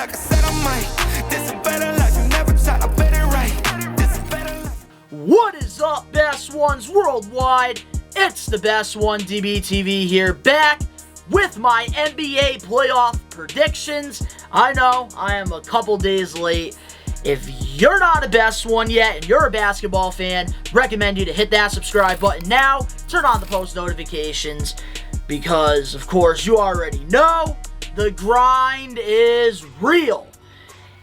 like I said I might. This a better life, you never tried, I bet it right. This a better life. What is up, best ones worldwide? It's the best one, DBTV here, back with my NBA playoff predictions. I know I am a couple days late. If you're not a best one yet and you're a basketball fan, recommend you to hit that subscribe button now. Turn on the post notifications because, of course, you already know the grind is real.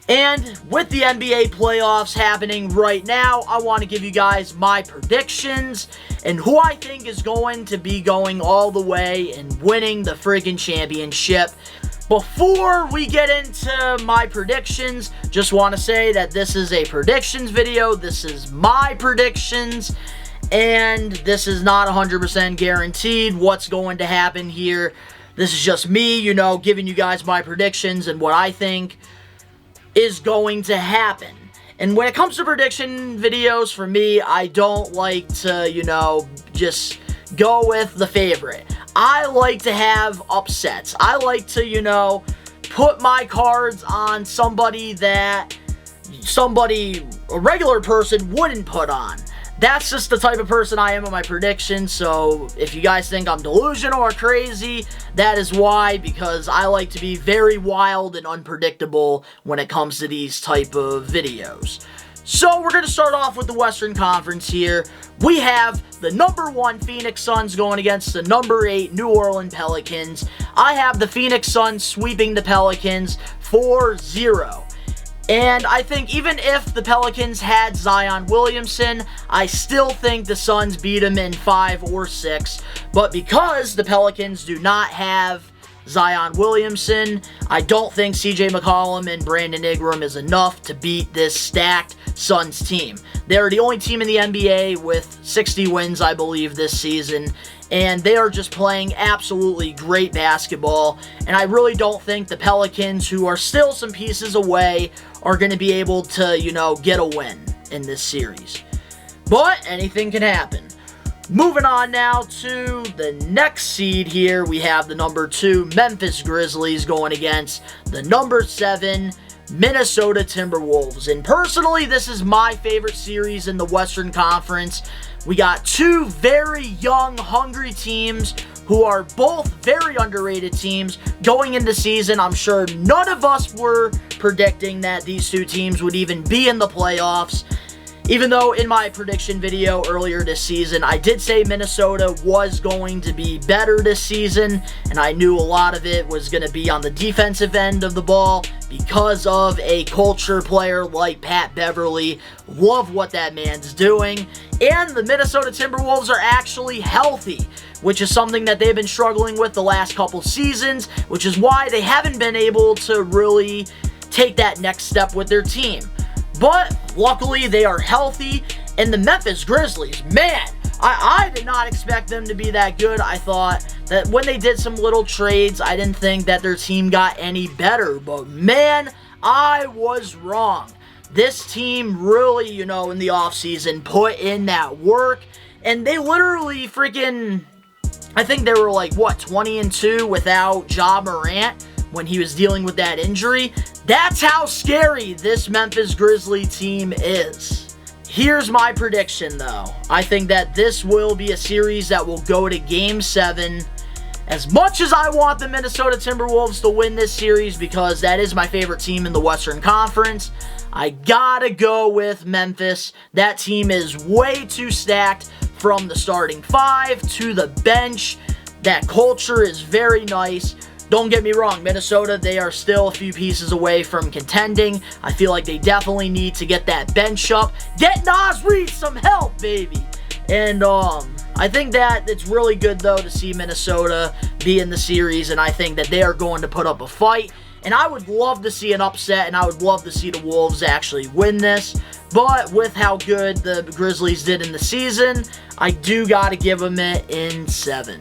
And with the NBA playoffs happening right now, I want to give you guys my predictions and who I think is going to be going all the way and winning the friggin' championship. Before we get into my predictions, just want to say that this is a predictions video. This is my predictions, and this is not 100% guaranteed what's going to happen here. This is just me, giving you guys my predictions and what I think is going to happen. And when it comes to prediction videos, for me, I don't like to, just go with the favorite. I like to have upsets. I like to, put my cards on somebody that a regular person wouldn't put on. That's just the type of person I am with my predictions, so if you guys think I'm delusional or crazy, that is why, because I like to be very wild and unpredictable when it comes to these type of videos. So we're going to start off with the Western Conference here. We have the number 1 Phoenix Suns going against the number 8 New Orleans Pelicans. I have the Phoenix Suns sweeping the Pelicans 4-0. And I think even if the Pelicans had Zion Williamson, I still think the Suns beat them in 5 or 6. But because the Pelicans do not have Zion Williamson, I don't think CJ McCollum and Brandon Ingram is enough to beat this stacked Suns team. They're the only team in the NBA with 60 wins, I believe, this season. And they are just playing absolutely great basketball. And I really don't think the Pelicans, who are still some pieces away, are going to be able to, get a win in this series. But anything can happen. Moving on now to the next seed here, we have the number 2 Memphis Grizzlies going against the number 7 Minnesota Timberwolves. And personally, this is my favorite series in the Western Conference. We got 2 very young, hungry teams who are both very underrated teams going into season. I'm sure none of us were predicting that these 2 teams would even be in the playoffs. Even though in my prediction video earlier this season, I did say Minnesota was going to be better this season, and I knew a lot of it was going to be on the defensive end of the ball because of a culture player like Pat Beverly. Love what that man's doing. And the Minnesota Timberwolves are actually healthy, which is something that they've been struggling with the last couple seasons, which is why they haven't been able to really take that next step with their team. But luckily, they are healthy. And the Memphis Grizzlies, man, I did not expect them to be that good. I thought that when they did some little trades, I didn't think that their team got any better. But man, I was wrong. This team really, in the offseason, put in that work. And they literally freaking, I think they were like, 20-2 without Ja Morant when he was dealing with that injury. That's how scary this Memphis Grizzly team is. Here's my prediction, though. I think that this will be a series that will go to Game 7. As much as I want the Minnesota Timberwolves to win this series, because that is my favorite team in the Western Conference, I gotta go with Memphis. That team is way too stacked from the starting 5 to the bench. That culture is very nice. Don't get me wrong, Minnesota, they are still a few pieces away from contending. I feel like they definitely need to get that bench up. Get Naz Reid some help, baby. And I think that it's really good, though, to see Minnesota be in the series, and I think that they are going to put up a fight. And I would love to see an upset, and I would love to see the Wolves actually win this. But with how good the Grizzlies did in the season, I do got to give them it in 7.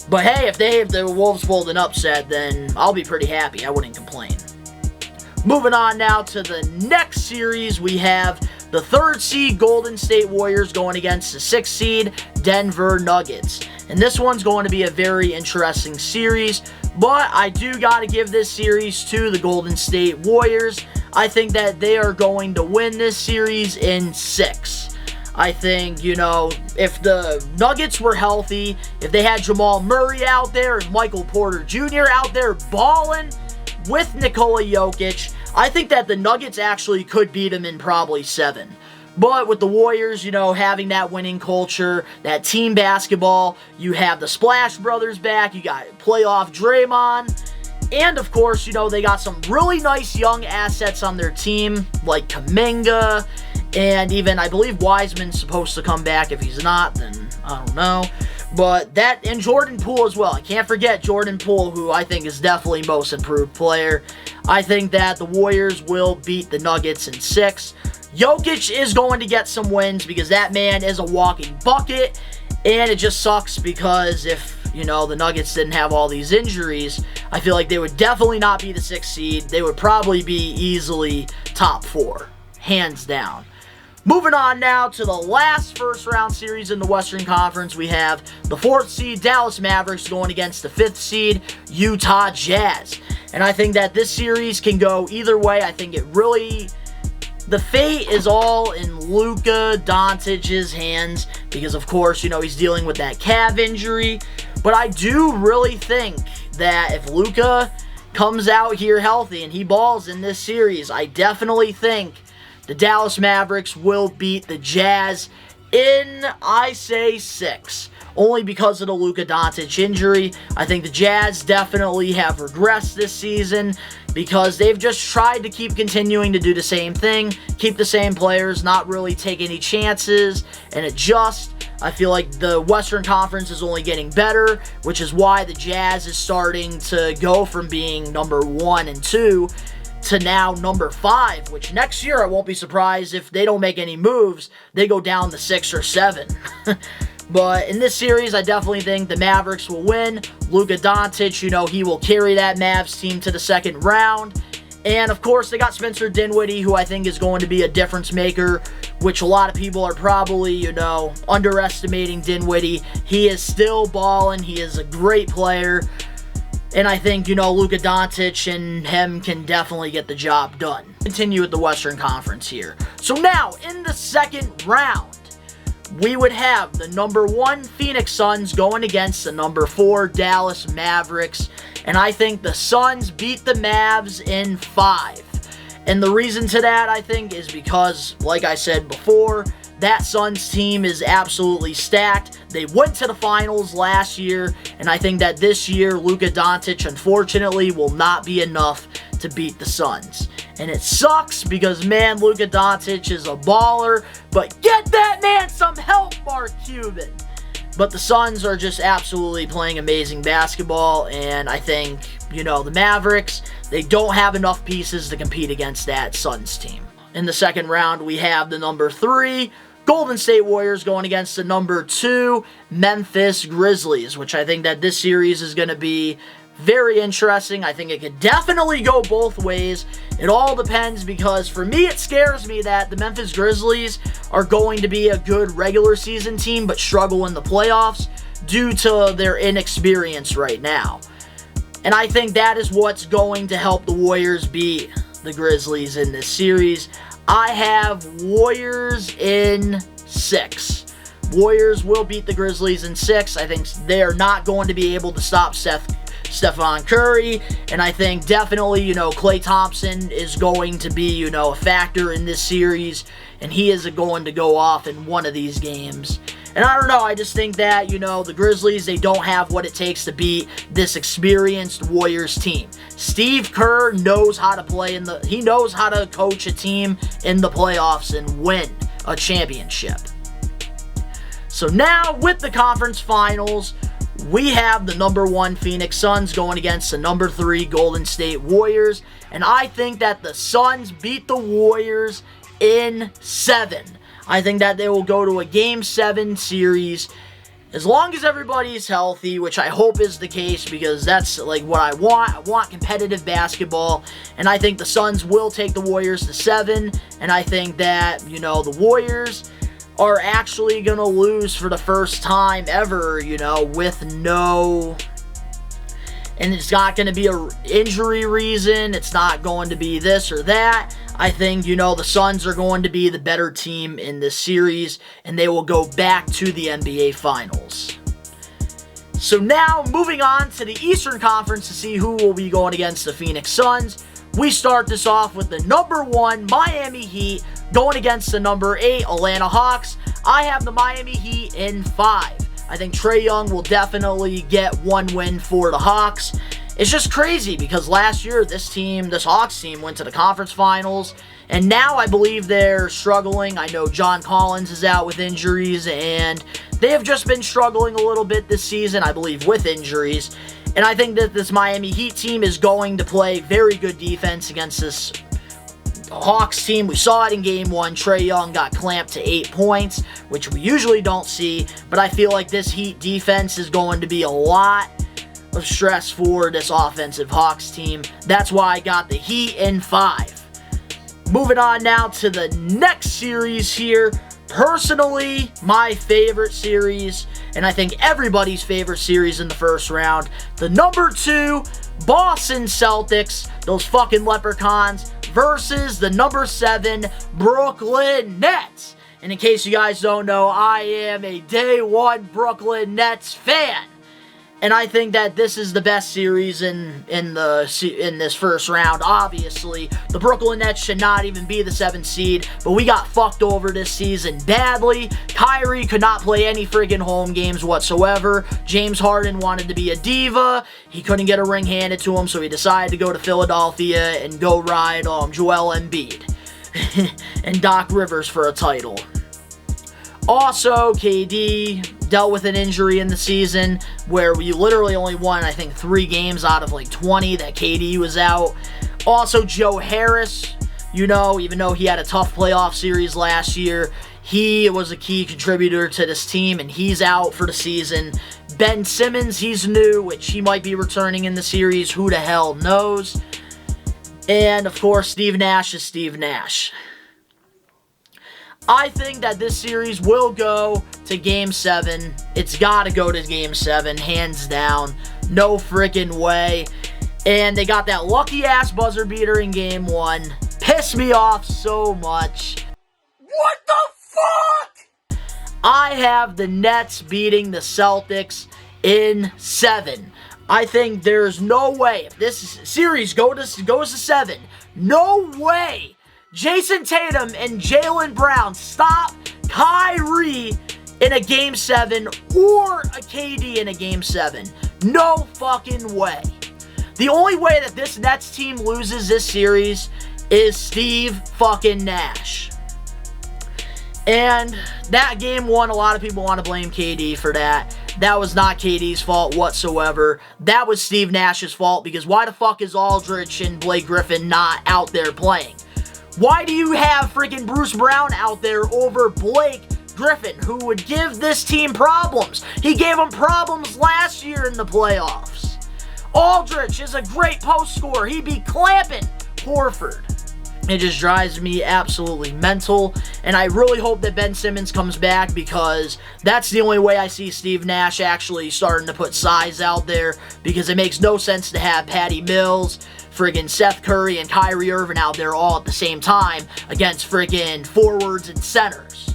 But hey, if the Wolves pulled an upset, then I'll be pretty happy. I wouldn't complain. Moving on now to the next series, we have the 3rd seed Golden State Warriors going against the 6th seed Denver Nuggets. And this one's going to be a very interesting series. But I do got to give this series to the Golden State Warriors. I think that they are going to win this series in 6. I think, if the Nuggets were healthy, if they had Jamal Murray out there and Michael Porter Jr. out there balling with Nikola Jokic, I think that the Nuggets actually could beat them in probably 7. But with the Warriors, having that winning culture, that team basketball, you have the Splash Brothers back, you got playoff Draymond, and of course, they got some really nice young assets on their team, like Kuminga, and even, I believe Wiseman's supposed to come back. If he's not, then I don't know. But and Jordan Poole as well. I can't forget Jordan Poole, who I think is definitely most improved player. I think that the Warriors will beat the Nuggets in 6. Jokic is going to get some wins because that man is a walking bucket. And it just sucks because if, the Nuggets didn't have all these injuries, I feel like they would definitely not be the 6th seed. They would probably be easily top 4. Hands down. Moving on now to the last first-round series in the Western Conference, we have the 4th seed Dallas Mavericks going against the 5th seed Utah Jazz. And I think that this series can go either way. I think the fate is all in Luka Doncic's hands because, of course, he's dealing with that calf injury. But I do really think that if Luka comes out here healthy and he balls in this series, I definitely think the Dallas Mavericks will beat the Jazz in, I say, 6. Only because of the Luka Doncic injury. I think the Jazz definitely have regressed this season because they've just tried to keep continuing to do the same thing, keep the same players, not really take any chances, and adjust. I feel like the Western Conference is only getting better, which is why the Jazz is starting to go from being number 1 and 2 to now number 5, which next year I won't be surprised if they don't make any moves, they go down to 6 or 7. But in this series, I definitely think the Mavericks will win. Luka Doncic, he will carry that Mavs team to the second round. And of course, they got Spencer Dinwiddie, who I think is going to be a difference maker, which a lot of people are probably, underestimating Dinwiddie. He is still balling. He is a great player. And I think, Luka Doncic and him can definitely get the job done. Continue with the Western Conference here. So now, in the second round, we would have the number 1 Phoenix Suns going against the number 4 Dallas Mavericks. And I think the Suns beat the Mavs in 5. And the reason to that, I think, is because, like I said before, that Suns team is absolutely stacked. They went to the finals last year, and I think that this year, Luka Doncic, unfortunately, will not be enough to beat the Suns. And it sucks because, man, Luka Doncic is a baller, but get that man some help, Mark Cuban. But the Suns are just absolutely playing amazing basketball, and I think, the Mavericks, they don't have enough pieces to compete against that Suns team. In the second round, we have the number 3 Golden State Warriors going against the number 2 Memphis Grizzlies, which I think that this series is going to be very interesting. I think it could definitely go both ways. It all depends because for me, it scares me that the Memphis Grizzlies are going to be a good regular season team but struggle in the playoffs due to their inexperience right now. And I think that is what's going to help the Warriors beat the Grizzlies in this series. I have Warriors in 6. Warriors will beat the Grizzlies in 6. I think they are not going to be able to stop Stephon Curry, and I think definitely, Klay Thompson is going to be, a factor in this series, and he is going to go off in one of these games. And I don't know, I just think that, the Grizzlies, they don't have what it takes to beat this experienced Warriors team. Steve Kerr knows how to play he knows how to coach a team in the playoffs and win a championship. So now, with the conference finals, we have the number 1 Phoenix Suns going against the number 3 Golden State Warriors. And I think that the Suns beat the Warriors in 7. I think that they will go to a Game 7 series as long as everybody is healthy, which I hope is the case because that's like what I want. I want competitive basketball, and I think the Suns will take the Warriors to 7, and I think that, the Warriors are actually going to lose for the first time ever, with no and it's not going to be an injury reason. It's not going to be this or that. I think, the Suns are going to be the better team in this series, and they will go back to the NBA Finals. So now, moving on to the Eastern Conference to see who will be going against the Phoenix Suns. We start this off with the number 1 Miami Heat going against the number 8 Atlanta Hawks. I have the Miami Heat in 5. I think Trae Young will definitely get 1 win for the Hawks. It's just crazy because last year this Hawks team went to the conference finals, and now I believe they're struggling. I know John Collins is out with injuries, and they have just been struggling a little bit this season, I believe, with injuries. And I think that this Miami Heat team is going to play very good defense against this Hawks team. We saw it in Game 1. Trae Young got clamped to 8 points, which we usually don't see, but I feel like this Heat defense is going to be a lot of stress for this offensive Hawks team. That's why I got the Heat in 5. Moving on now to the next series here. Personally, my favorite series, and I think everybody's favorite series in the first round, the number 2 Boston Celtics, those fucking leprechauns, versus the number 7 Brooklyn Nets. And in case you guys don't know, I am a day 1 Brooklyn Nets fan. And I think that this is the best series in this first round. Obviously, the Brooklyn Nets should not even be the 7th seed, but we got fucked over this season badly. Kyrie could not play any friggin' home games whatsoever. James Harden wanted to be a diva. He couldn't get a ring handed to him, so he decided to go to Philadelphia and go ride Joel Embiid and Doc Rivers for a title. Also, KD dealt with an injury in the season where we literally only won, I think, 3 games out of like 20 that KD was out. Also, Joe Harris, even though he had a tough playoff series last year, he was a key contributor to this team, and he's out for the season. Ben Simmons, he's new, which he might be returning in the series. Who the hell knows? And, of course, Steve Nash is Steve Nash. I think that this series will go to Game 7. It's got to go to Game 7, hands down. No freaking way. And they got that lucky-ass buzzer beater in Game 1. Pissed me off so much. What the fuck? I have the Nets beating the Celtics in 7. I think there's no way, if this series goes to 7, no way Jason Tatum and Jaylen Brown stop Kyrie in a Game 7 or a KD in a Game 7. No fucking way. The only way that this Nets team loses this series is Steve fucking Nash. And that Game 1, a lot of people want to blame KD for that. That was not KD's fault whatsoever. That was Steve Nash's fault, because why the fuck is Aldridge and Blake Griffin not out there playing? Why do you have freaking Bruce Brown out there over Blake Griffin, who would give this team problems? He gave them problems last year in the playoffs. Aldridge is a great post scorer. He'd be clamping Horford. It just drives me absolutely mental, and I really hope that Ben Simmons comes back, because that's the only way I see Steve Nash actually starting to put size out there, because it makes no sense to have Patty Mills, friggin' Seth Curry, and Kyrie Irving out there all at the same time against friggin' forwards and centers.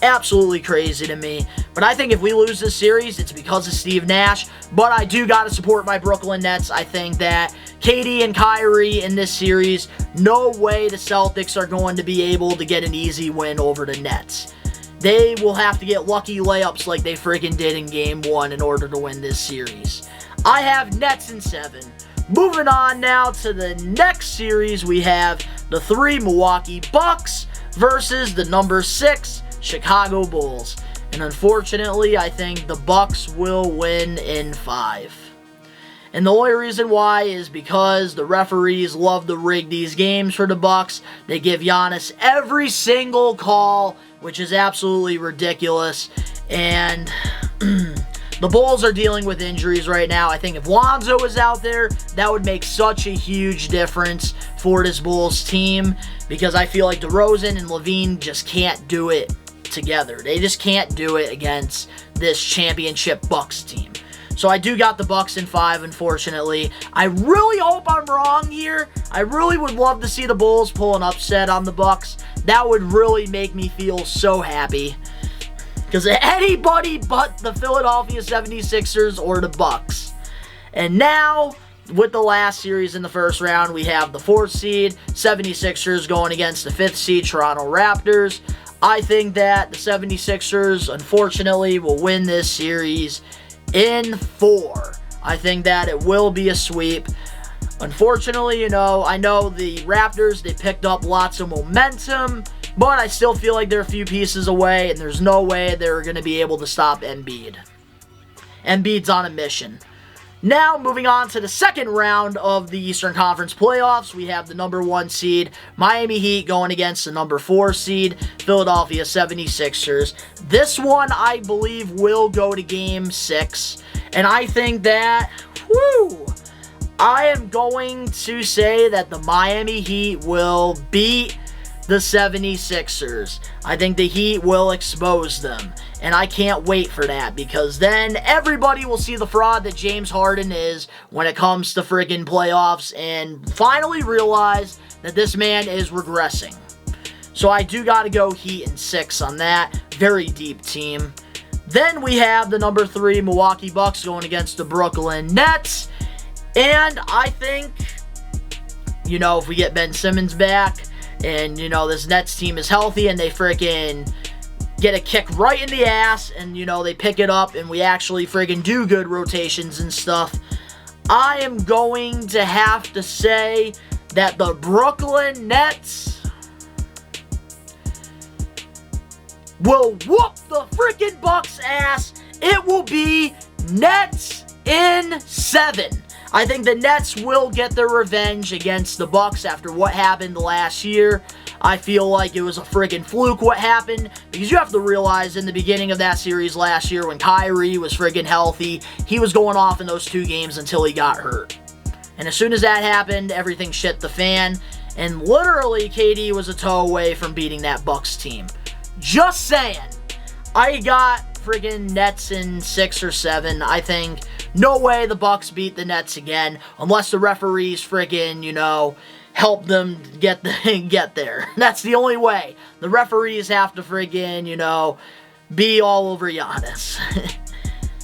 Absolutely crazy to me. But I think if we lose this series, it's because of Steve Nash. But I do got to support my Brooklyn Nets. I think that KD and Kyrie in this series, no way the Celtics are going to be able to get an easy win over the Nets. They will have to get lucky layups like they friggin' did in Game 1 in order to win this series. I have Nets in 7. Moving on now to the next series, we have the 3 Milwaukee Bucks versus the number 6 Chicago Bulls. And unfortunately, I think the Bucks will win in 5. And the only reason why is because the referees love to rig these games for the Bucks. They give Giannis every single call, which is absolutely ridiculous. And the Bulls are dealing with injuries right now. I think if Lonzo was out there, that would make such a huge difference for this Bulls team, because I feel like DeRozan and Levine just can't do it together. They just can't do it against this championship Bucks team. So I do got the Bucks in 5, unfortunately. I really hope I'm wrong here. I really would love to see the Bulls pull an upset on the Bucks. That would really make me feel so happy. Because anybody but the Philadelphia 76ers or the Bucks. And now, with the last series in the first round, we have the 4th seed, 76ers going against the 5th seed, Toronto Raptors. I think that the 76ers, unfortunately, will win this series in 4. I think that it will be a sweep. Unfortunately, I know the Raptors, they picked up lots of momentum, but I still feel like they're a few pieces away, and there's no way they're going to be able to stop Embiid. Embiid's on a mission. Now, moving on to the second round of the Eastern Conference playoffs, we have the number 1 seed, Miami Heat, going against the number 4 seed, Philadelphia 76ers. This one, I believe, will go to Game 6, and I think that, I am going to say that the Miami Heat will beat the 76ers. I think the Heat will expose them. And I can't wait for that, because then everybody will see the fraud that James Harden is when it comes to friggin' playoffs and finally realize that this man is regressing. So I do got to go Heat in 6 on that. Very deep team. Then we have the number 3 Milwaukee Bucks going against the Brooklyn Nets. And I think, if we get Ben Simmons back and, this Nets team is healthy and they freaking get a kick right in the ass and, they pick it up and we actually friggin' do good rotations and stuff, I am going to have to say that the Brooklyn Nets will whoop the freaking Bucks ass. It will be Nets in 7. I think the Nets will get their revenge against the Bucks after what happened last year. I feel like it was a friggin' fluke what happened, because you have to realize in the beginning of that series last year when Kyrie was friggin' healthy, he was going off in those 2 games until he got hurt. And as soon as that happened, everything shit the fan, and literally KD was a toe away from beating that Bucks team. Just saying. I got friggin' Nets in 6 or 7. I think no way the Bucks beat the Nets again unless the referees friggin', help them get there. That's the only way. The referees have to friggin', be all over Giannis.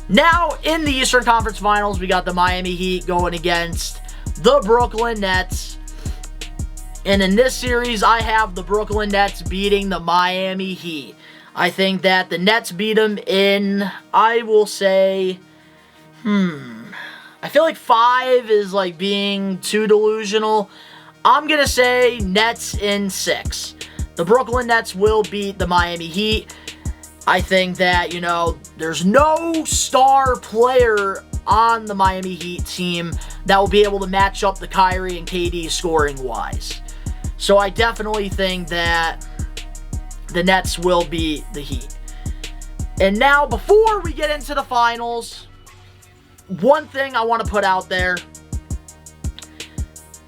Now, in the Eastern Conference Finals, we got the Miami Heat going against the Brooklyn Nets. And in this series, I have the Brooklyn Nets beating the Miami Heat. I think that the Nets beat them in, I will say, I feel like 5 is being too delusional. I'm going to say Nets in 6. The Brooklyn Nets will beat the Miami Heat. I think that, there's no star player on the Miami Heat team that will be able to match up the Kyrie and KD scoring-wise. So I definitely think that the Nets will beat the Heat. And now, before we get into the finals, one thing I want to put out there.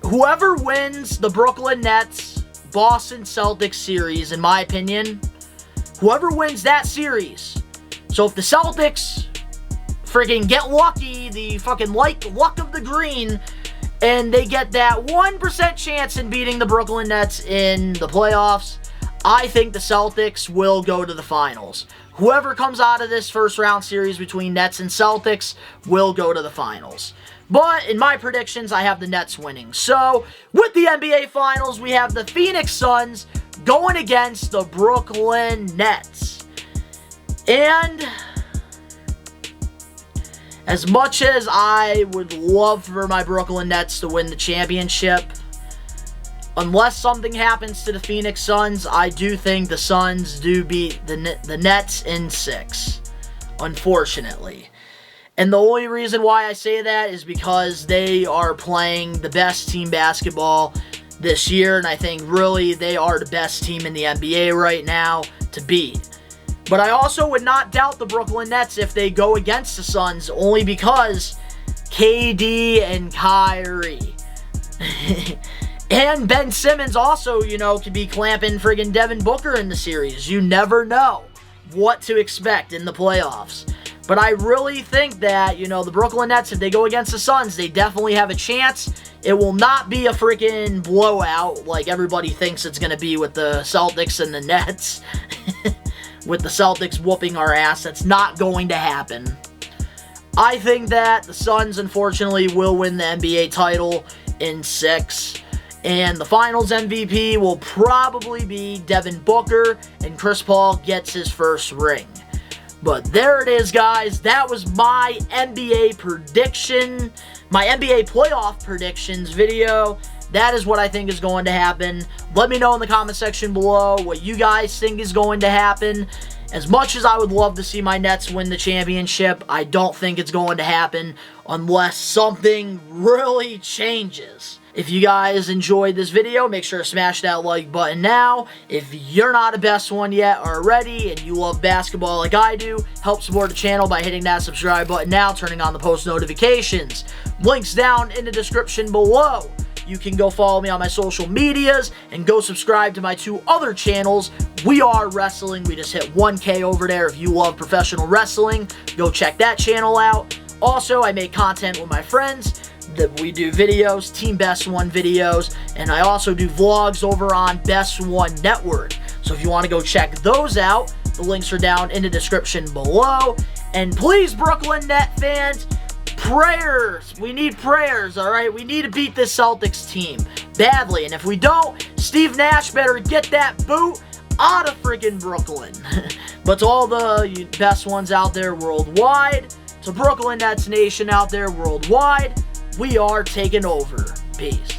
Whoever wins the Brooklyn Nets Boston Celtics series, in my opinion, whoever wins that series, so if the Celtics friggin' get lucky, the fucking luck of the green, and they get that 1% chance in beating the Brooklyn Nets in the playoffs, I think the Celtics will go to the finals. Whoever comes out of this first round series between Nets and Celtics will go to the finals. But in my predictions, I have the Nets winning. So, with the NBA Finals, we have the Phoenix Suns going against the Brooklyn Nets. And as much as I would love for my Brooklyn Nets to win the championship, unless something happens to the Phoenix Suns, I do think the Suns do beat the Nets in 6, unfortunately. And the only reason why I say that is because they are playing the best team basketball this year, and I think really they are the best team in the NBA right now to beat. But I also would not doubt the Brooklyn Nets if they go against the Suns, only because KD and Kyrie. And Ben Simmons also, could be clamping friggin' Devin Booker in the series. You never know what to expect in the playoffs. But I really think that, the Brooklyn Nets, if they go against the Suns, they definitely have a chance. It will not be a freaking blowout like everybody thinks it's going to be with the Celtics and the Nets. With the Celtics whooping our ass. That's not going to happen. I think that the Suns, unfortunately, will win the NBA title in 6. And the Finals MVP will probably be Devin Booker, and Chris Paul gets his first ring. But there it is, guys. That was my NBA prediction, my NBA playoff predictions video. That is what I think is going to happen. Let me know in the comment section below what you guys think is going to happen. As much as I would love to see my Nets win the championship, I don't think it's going to happen unless something really changes. If you guys enjoyed this video, make sure to smash that like button now. If you're not a best one yet already and you love basketball like I do, help support the channel by hitting that subscribe button now, turning on the post notifications. Links down in the description below. You can go follow me on my social medias and go subscribe to my 2 other channels. We Are Wrestling. We just hit 1K over there. If you love professional wrestling, go check that channel out. Also, I make content with my friends. That we do videos, Team Best One videos, and I also do vlogs over on Best One Network. So if you want to go check those out, the links are down in the description below. And please, Brooklyn Net fans, prayers. We need prayers, all right? We need to beat this Celtics team badly. And if we don't, Steve Nash better get that boot out of freaking Brooklyn. But to all the best ones out there worldwide, to Brooklyn Nets Nation out there worldwide, we are taking over. Peace.